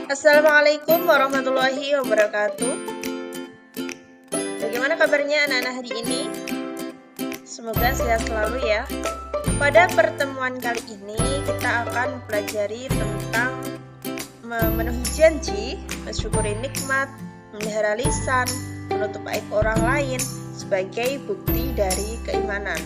Assalamualaikum warahmatullahi wabarakatuh. Bagaimana kabarnya anak-anak hari ini? Semoga sehat selalu ya. Pada pertemuan kali ini kita akan pelajari tentang memenuhi janji, mensyukuri nikmat, memelihara lisan, menutup aib orang lain sebagai bukti dari keimanan.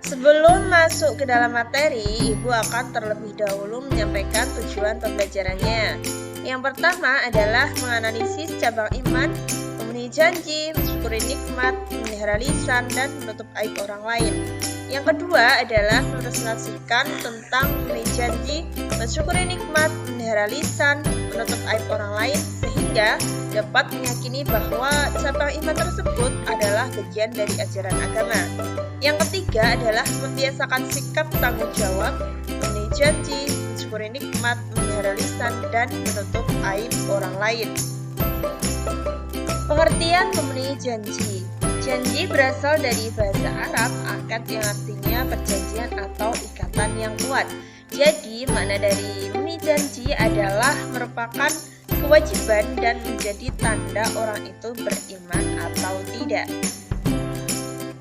Sebelum masuk ke dalam materi, Ibu akan terlebih dahulu menyampaikan tujuan pembelajarannya. Yang pertama adalah menganalisis cabang iman, memenuhi janji, mensyukuri nikmat, memelihara lisan, dan menutup aib orang lain. Yang kedua adalah merepresentasikan tentang memenuhi janji, mensyukuri nikmat, memelihara lisan, menutup aib orang lain, sehingga dapat meyakini bahwa cabang iman tersebut adalah bagian dari ajaran agama. Yang ketiga adalah membiasakan sikap tanggung jawab, memenuhi janji, mensyukuri nikmat, memelihara lisan, dan menutup aib orang lain. Pengertian memenuhi janji. Janji berasal dari bahasa Arab akad yang artinya perjanjian atau ikatan yang kuat. Jadi, makna dari memenuhi janji adalah merupakan kewajiban dan menjadi tanda orang itu beriman atau tidak.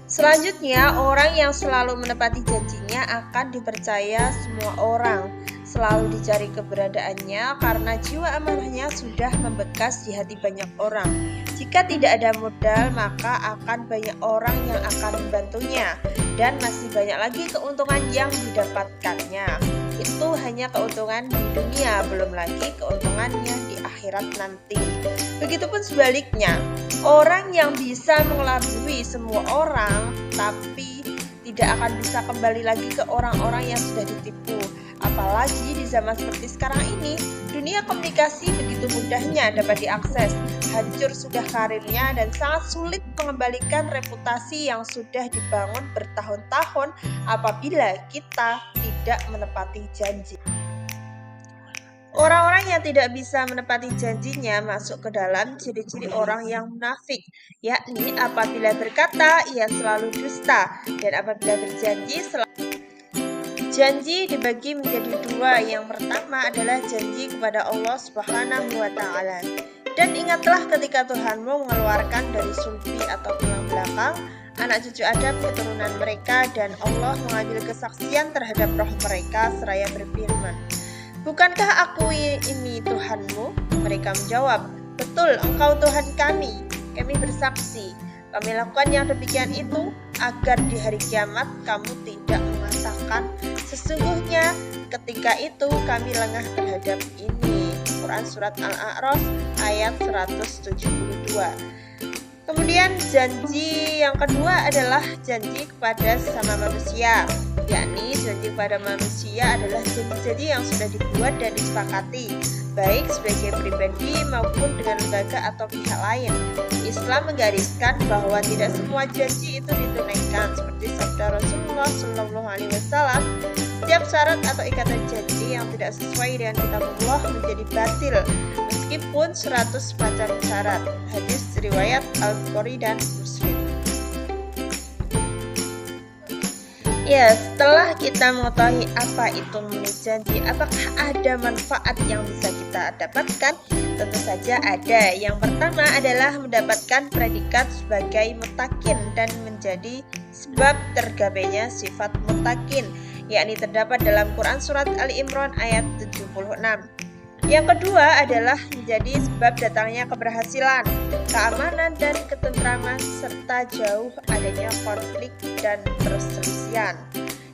Selanjutnya, orang yang selalu menepati janjinya akan dipercaya semua orang. Selalu dicari keberadaannya karena jiwa amanahnya sudah membekas di hati banyak orang. Jika tidak ada modal, maka akan banyak orang yang akan membantunya, dan masih banyak lagi keuntungan yang didapatkannya. Itu hanya keuntungan di dunia, belum lagi keuntungannya di akhirat nanti. Begitupun sebaliknya, orang yang bisa mengelabui semua orang, tapi tidak akan bisa kembali lagi ke orang-orang yang sudah ditipu. Apalagi di zaman seperti sekarang ini, dunia komunikasi begitu mudahnya dapat diakses. Hancur sudah karirnya dan sangat sulit mengembalikan reputasi yang sudah dibangun bertahun-tahun apabila kita tidak menepati janji. Orang-orang yang tidak bisa menepati janjinya masuk ke dalam ciri-ciri orang yang munafik, yakni apabila berkata ia selalu dusta, dan apabila berjanji selalu. Janji dibagi menjadi dua. Yang pertama adalah janji kepada Allah Subhanahu wa Ta'ala. Dan ingatlah ketika Tuhanmu mengeluarkan dari sulbi atau tulang belakang anak cucu Adam keturunan mereka, dan Allah mengambil kesaksian terhadap roh mereka seraya berfirman, "Bukankah aku ini Tuhanmu?" Mereka menjawab, "Betul, Engkau Tuhan kami. Kami bersaksi. Kami lakukan yang demikian itu agar di hari kiamat kamu tidak mengatakan, sesungguhnya ketika itu kami lengah terhadap ini." Quran Surat Al-A'raf ayat 172. Kemudian janji yang kedua adalah janji kepada sesama manusia, yakni janji kepada manusia adalah janji-janji yang sudah dibuat dan disepakati, baik sebagai pribadi maupun dengan lembaga atau pihak lain. Islam menggariskan bahwa tidak semua janji itu ditunaikan, seperti sabda Rasulullah SAW, setiap syarat atau ikatan janji yang tidak sesuai dengan kitabullah menjadi batil, meskipun 100 macam syarat. Hadis riwayat Al-Bukhari dan Muslim. Ya, setelah kita mengetahui apa itu memenuhi janji, apakah ada manfaat yang bisa kita dapatkan? Tentu saja ada. Yang pertama adalah mendapatkan predikat sebagai mutakin dan menjadi sebab tergapainya sifat mutakin, yakni terdapat dalam Quran Surat Ali Imran ayat 76. Yang kedua adalah menjadi sebab datangnya keberhasilan, keamanan dan ketentraman, serta jauh adanya konflik dan perselisihan.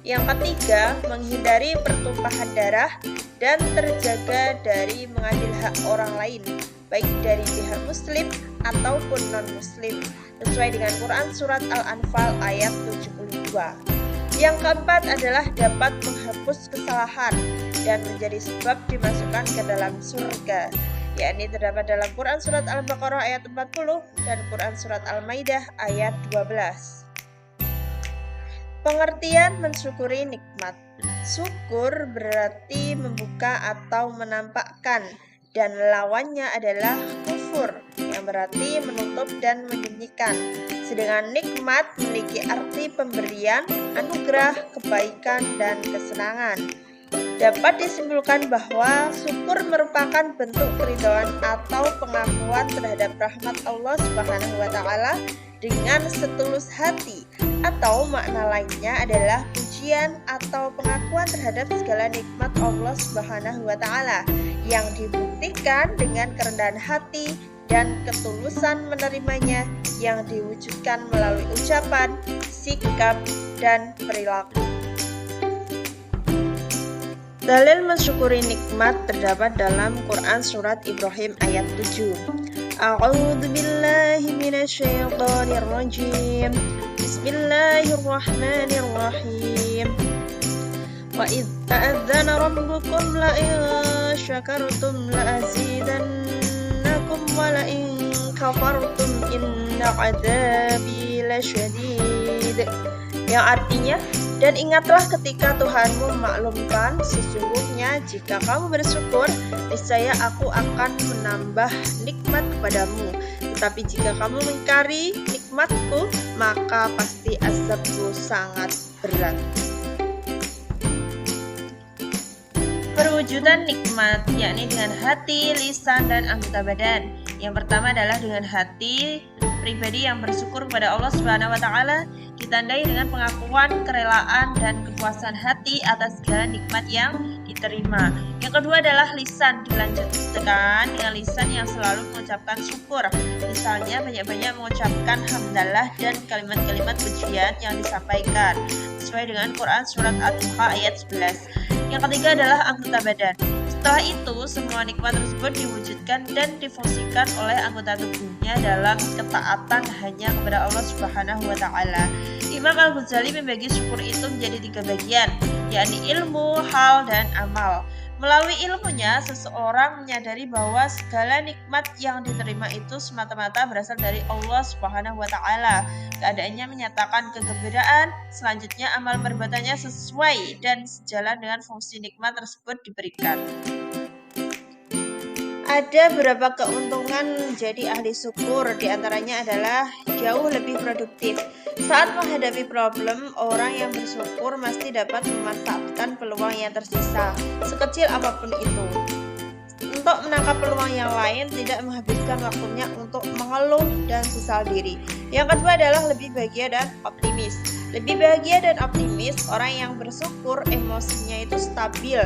Yang ketiga, menghindari pertumpahan darah dan terjaga dari mengambil hak orang lain, baik dari pihak muslim ataupun non-muslim, sesuai dengan Quran Surat Al-Anfal ayat 72. Yang keempat adalah dapat menghapus kesalahan dan menjadi sebab dimasukkan ke dalam surga, yakni terdapat dalam Quran Surat Al-Baqarah ayat 40 dan Quran Surat Al-Maidah ayat 12. Pengertian mensyukuri nikmat. Syukur berarti membuka atau menampakkan, dan lawannya adalah kufur, yang berarti menutup dan menyembunyikan. Sedangkan nikmat memiliki arti pemberian, anugerah, kebaikan, dan kesenangan. Dapat disimpulkan bahwa syukur merupakan bentuk keridhaan atau pengakuan terhadap rahmat Allah Subhanahu wa taala dengan setulus hati, atau makna lainnya adalah pujian atau pengakuan terhadap segala nikmat Allah Subhanahu wa taala yang dibuktikan dengan kerendahan hati dan ketulusan menerimanya yang diwujudkan melalui ucapan, sikap, dan perilaku. Dalil mensyukuri nikmat terdapat dalam Quran surat Ibrahim ayat 7. A'udzu billahi minasyaitonir rajim. Bismillahirrahmanirrahim. Wa idz ta'adzana rabbukum la in syakartum la azidannakum wa la in kafartum inna 'adzabi lasyadid. Yang artinya, dan ingatlah ketika Tuhanmu memaklumkan, sesungguhnya jika kamu bersyukur, niscaya aku akan menambah nikmat kepadamu. Tetapi jika kamu mengingkari nikmatku, maka pasti azabku sangat berat. Perwujudan nikmat, yakni dengan hati, lisan, dan anggota badan. Yang pertama adalah dengan hati pribadi yang bersyukur kepada Allah Subhanahu wa taala, ditandai dengan pengakuan, kerelaan, dan kepuasan hati atas segala nikmat yang diterima. Yang kedua adalah lisan, dilanjutkan dengan lisan yang selalu mengucapkan syukur. Misalnya banyak-banyak mengucapkan hamdalah dan kalimat-kalimat pujian yang disampaikan sesuai dengan Quran surat At-Taha ayat 11. Yang ketiga adalah anggota badan. Setelah itu, semua nikmat tersebut diwujudkan dan difungsikan oleh anggota tubuhnya dalam ketaatan hanya kepada Allah Subhanahu wa taala. Imam Al-Ghazali membagi syukur itu menjadi 3 bagian, yakni ilmu, hal, dan amal. Melalui ilmunya, seseorang menyadari bahwa segala nikmat yang diterima itu semata-mata berasal dari Allah Subhanahu wa taala. Keadaannya menyatakan kegembiraan, selanjutnya amal perbuatannya sesuai dan sejalan dengan fungsi nikmat tersebut diberikan. Ada beberapa keuntungan menjadi ahli syukur, diantaranya adalah jauh lebih produktif. Saat menghadapi problem, orang yang bersyukur mesti dapat memanfaatkan peluang yang tersisa, sekecil apapun itu, untuk menangkap peluang yang lain, tidak menghabiskan waktunya untuk mengeluh dan sesal diri. Yang kedua adalah lebih bahagia dan optimis. Lebih bahagia dan optimis, orang yang bersyukur emosinya itu stabil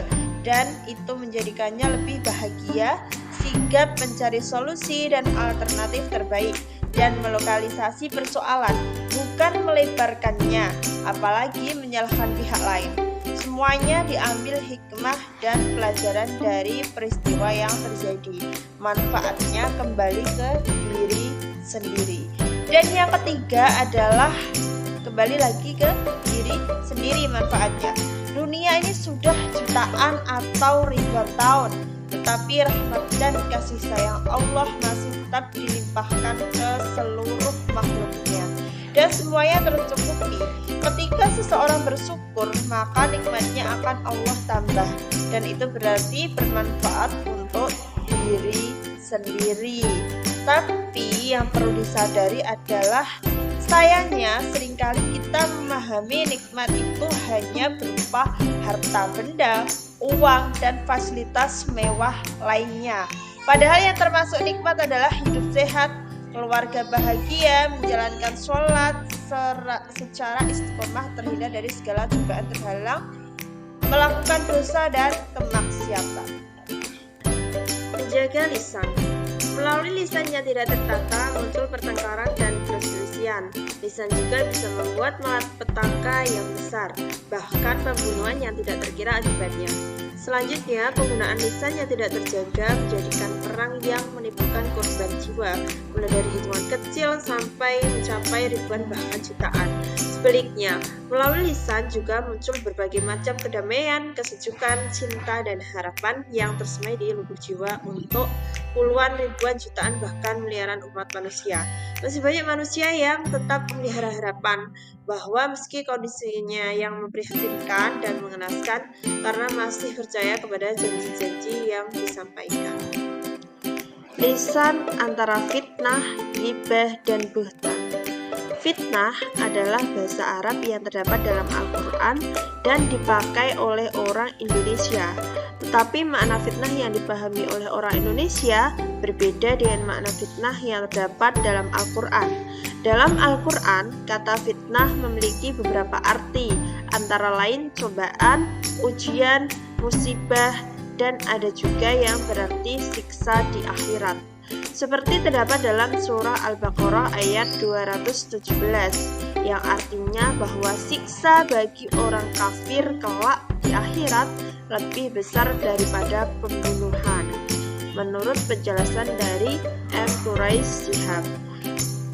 dan itu menjadikannya lebih bahagia, sigap mencari solusi dan alternatif terbaik dan melokalisasi persoalan, bukan melebarkannya, apalagi menyalahkan pihak lain. Semuanya diambil hikmah dan pelajaran dari peristiwa yang terjadi. Manfaatnya kembali ke diri sendiri. Dan yang ketiga adalah kembali lagi ke diri sendiri manfaatnya. Dunia ini sudah jutaan atau ribuan tahun, tetapi rahmat dan kasih sayang Allah masih tetap dilimpahkan ke seluruh makhluknya. Dan semuanya tercukupi. Ketika seseorang bersyukur, maka nikmatnya akan Allah tambah. Dan itu berarti bermanfaat untuk diri sendiri. Tapi yang perlu disadari adalah sayangnya seringkali kita memahami nikmat itu hanya berupa harta benda, uang, dan fasilitas mewah lainnya. Padahal yang termasuk nikmat adalah hidup sehat, keluarga bahagia, menjalankan sholat secara istiqomah, terhindar dari segala cobaan terhalang, melakukan dosa dan kemaksiatan. Menjaga lisan. Melalui lisan yang tidak tertata muncul pertengkaran dan perselisihan. Lisan juga bisa membuat malapetaka yang besar, bahkan pembunuhan yang tidak terkira akibatnya. Selanjutnya, penggunaan lisan yang tidak terjaga menjadikan perang yang menimbulkan korban jiwa, mulai dari hitungan kecil sampai mencapai ribuan bahkan jutaan. Sebaliknya, melalui lisan juga muncul berbagai macam kedamaian, kesejukan, cinta, dan harapan yang tersemai di lubuk jiwa untuk puluhan ribuan jutaan bahkan miliaran umat manusia. Masih banyak manusia yang tetap memelihara harapan bahwa meski kondisinya yang memprihatinkan dan mengenaskan, karena masih percaya kepada janji-janji yang disampaikan. Lisan antara fitnah, ghibah, dan buhtan. Fitnah adalah bahasa Arab yang terdapat dalam Al-Quran dan dipakai oleh orang Indonesia. Tetapi makna fitnah yang dipahami oleh orang Indonesia berbeda dengan makna fitnah yang terdapat dalam Al-Quran. Dalam Al-Quran, kata fitnah memiliki beberapa arti, antara lain cobaan, ujian, musibah, dan ada juga yang berarti siksa di akhirat. Seperti terdapat dalam surah Al-Baqarah ayat 217 yang artinya bahwa siksa bagi orang kafir kelak di akhirat lebih besar daripada pembunuhan. Menurut penjelasan dari M. Quraish Shihab.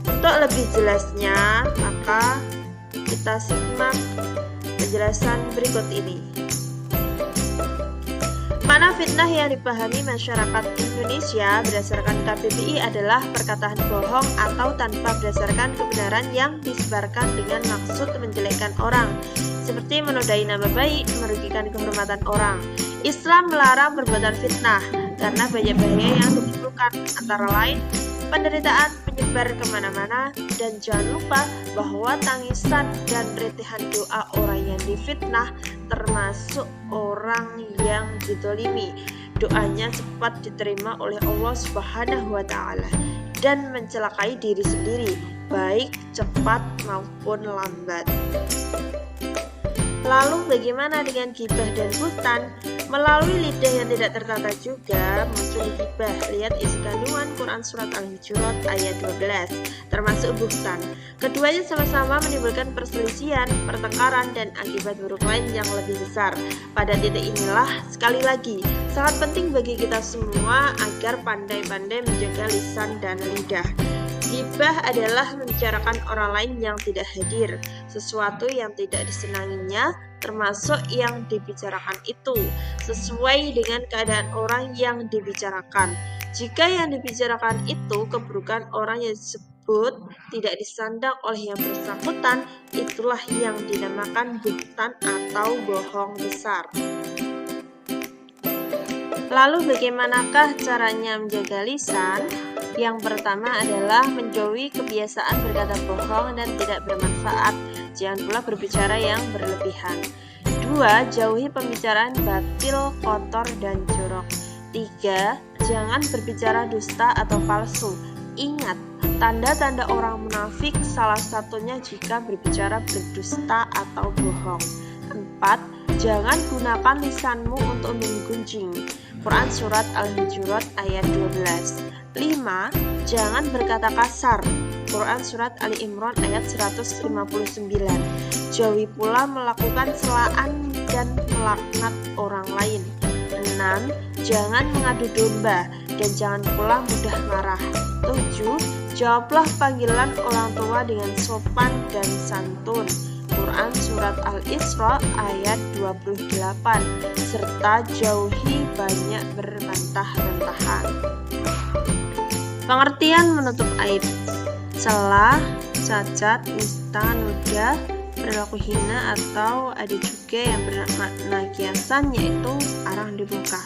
Untuk lebih jelasnya, maka kita simak penjelasan berikut ini. Makna fitnah yang dipahami masyarakat Indonesia berdasarkan KBBI adalah perkataan bohong atau tanpa berdasarkan kebenaran yang disebarkan dengan maksud menjelekkan orang, seperti menodai nama baik, merugikan kehormatan orang. Islam melarang perbuatan fitnah karena banyak bahaya yang ditimbulkan, antara lain penderitaan menyebar kemana-mana, dan jangan lupa bahwa tangisan dan retihan doa orang yang difitnah termasuk orang yang dizalimi. Doanya cepat diterima oleh Allah Subhanahu wa Ta'ala dan mencelakai diri sendiri, baik cepat maupun lambat. Lalu bagaimana dengan ghibah dan buhtan? Melalui lidah yang tidak tertata juga muncul ghibah. Lihat isi kandungan Quran Surat Al-Hujurat ayat 12, termasuk buhtan. Keduanya sama-sama menimbulkan perselisihan, pertengkaran, dan akibat buruk lain yang lebih besar. Pada titik inilah, sekali lagi, sangat penting bagi kita semua agar pandai-pandai menjaga lisan dan lidah. Ghibah adalah membicarakan orang lain yang tidak hadir, sesuatu yang tidak disenanginya, termasuk yang dibicarakan itu, sesuai dengan keadaan orang yang dibicarakan. Jika yang dibicarakan itu keburukan orang yang disebut tidak disandang oleh yang bersangkutan, itulah yang dinamakan buhtan atau bohong besar. Lalu bagaimanakah caranya menjaga lisan? Yang pertama adalah menjauhi kebiasaan berkata bohong dan tidak bermanfaat. Jangan pula berbicara yang berlebihan. 2. Jauhi pembicaraan batil, kotor, dan jorok. 3. Jangan berbicara dusta atau palsu. Ingat, tanda-tanda orang munafik salah satunya jika berbicara berdusta atau bohong. 4. Jangan gunakan lisanmu untuk menggunjing. Quran Surat Al-Hujurat ayat 12. 5. Jangan berkata kasar. Quran Surat Ali Imran ayat 159. Jauhi pula melakukan celaan dan melaknat orang lain. 6. Jangan mengadu domba dan jangan pula mudah marah. 7. Jawablah panggilan orang tua dengan sopan dan santun. Quran Surat Al-Isra ayat 28, serta jauhi banyak berbantah-bantahan. Pengertian menutup aib: celah, cacat, nista, noda, perilaku hina, atau ada juga yang bermakna kiasan, yaitu arang di muka.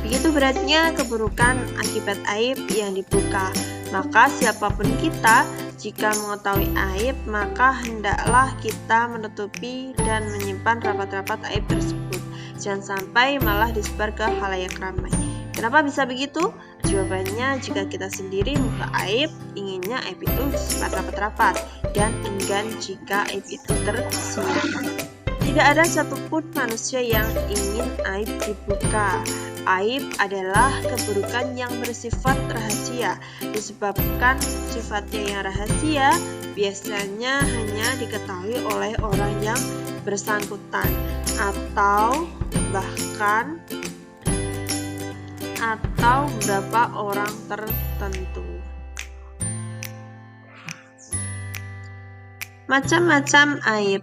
Begitu beratnya keburukan akibat aib yang dibuka. Maka siapapun kita, jika mengetahui aib, maka hendaklah kita menutupi dan menyimpan rapat-rapat aib tersebut. Jangan sampai malah disebar ke khalayak ramai. Kenapa bisa begitu? Jawabannya, jika kita sendiri membuka aib, inginnya aib itu disimpan rapat-rapat, dan enggan jika aib itu tersembunyi. Tidak ada satupun manusia yang ingin aib dibuka. Aib adalah keburukan yang bersifat rahasia. Disebabkan sifatnya yang rahasia, biasanya hanya diketahui oleh orang yang bersangkutan atau beberapa orang tertentu. Macam-macam aib.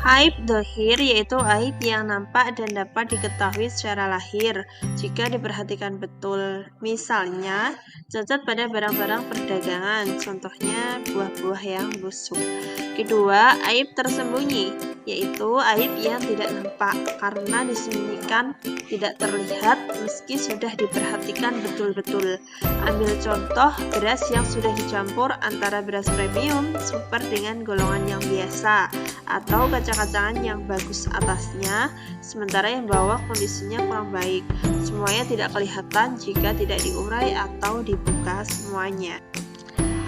Aib dohir yaitu aib yang nampak dan dapat diketahui secara lahir jika diperhatikan betul. Misalnya, cacat pada barang-barang perdagangan, contohnya buah-buah yang busuk. Kedua, aib tersembunyi, yaitu aib yang tidak nampak karena disembunyikan, tidak terlihat meski sudah diperhatikan betul-betul. Ambil contoh beras yang sudah dicampur antara beras premium super dengan golongan yang biasa, atau kacang-kacangan yang bagus atasnya, sementara yang bawah kondisinya kurang baik. Semuanya tidak kelihatan jika tidak diurai atau dibuka semuanya.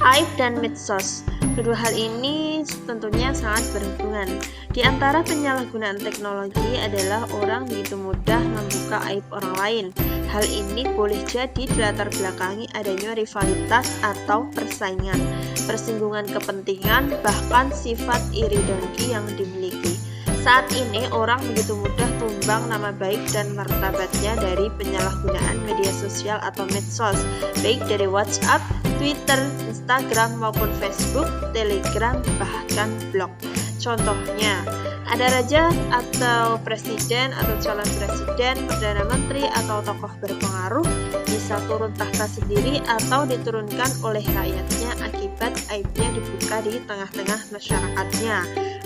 Aib dan medsos. Kedua hal ini tentunya sangat berhubungan. Di antara penyalahgunaan teknologi adalah orang begitu mudah membuka aib orang lain. Hal ini boleh jadi dilatar belakangi adanya rivalitas atau persaingan, persinggungan kepentingan, bahkan sifat iri dengki yang dimiliki. Saat ini orang begitu mudah tumbang nama baik dan martabatnya dari penyalahgunaan media sosial atau medsos, baik dari WhatsApp, Twitter, Instagram maupun Facebook, Telegram, bahkan blog. Contohnya, ada raja atau presiden atau calon presiden, perdana menteri atau tokoh berpengaruh bisa turun tahta sendiri atau diturunkan oleh rakyatnya akibat aibnya dibuka di tengah-tengah masyarakatnya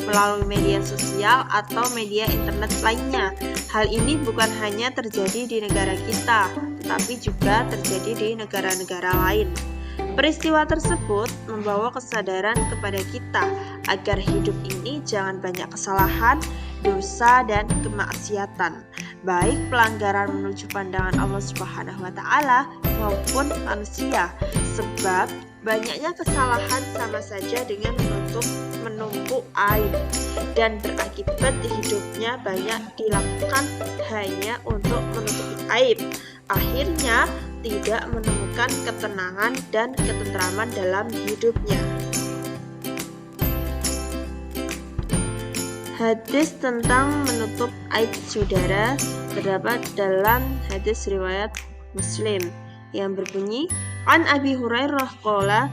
melalui media sosial atau media internet lainnya. Hal ini bukan hanya terjadi di negara kita, tetapi juga terjadi di negara-negara lain. Peristiwa tersebut membawa kesadaran kepada kita agar hidup ini jangan banyak kesalahan, dosa, dan kemaksiatan, baik pelanggaran menuju pandangan Allah Subhanahu wa Ta'ala maupun manusia, sebab banyaknya kesalahan sama saja dengan menumpuk aib dan berakibat hidupnya banyak dilakukan hanya untuk menutupi aib. Akhirnya tidak menemukan ketenangan dan ketentraman dalam hidupnya. Hadis tentang menutup aib saudara terdapat dalam hadis riwayat Muslim yang berbunyi, An Abi Hurairah qala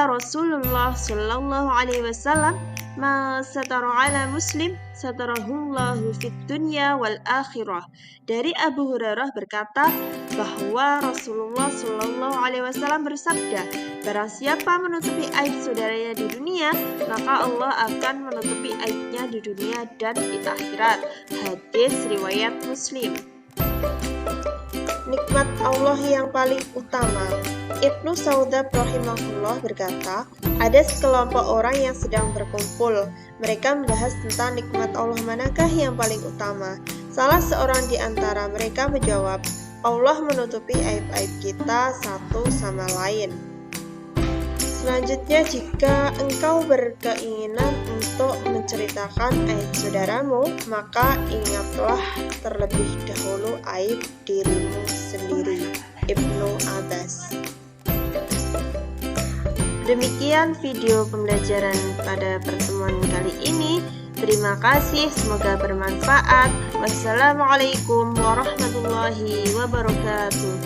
Rasulullah sallallahu alaihi wasallam, ma satara ala muslim satarahullahu fid dunya wal akhirah. Dari Abu Hurairah berkata bahwa Rasulullah sallallahu alaihi wasallam bersabda, barang siapa menutupi aib saudaranya di dunia, maka Allah akan menutupi aibnya di dunia dan di akhirat. Hadis riwayat Muslim. Nikmat Allah yang paling utama. Ibnu Saudab rahimahullah berkata, ada sekelompok orang yang sedang berkumpul. Mereka membahas tentang nikmat Allah manakah yang paling utama. Salah seorang di antara mereka menjawab, Allah menutupi aib-aib kita satu sama lain. Selanjutnya, jika engkau berkeinginan untuk menceritakan aib saudaramu, maka ingatlah terlebih dahulu aib dirimu sendiri. Ibnu Abbas. Demikian video pembelajaran pada pertemuan kali ini. Terima kasih, semoga bermanfaat. Wassalamualaikum warahmatullahi wabarakatuh.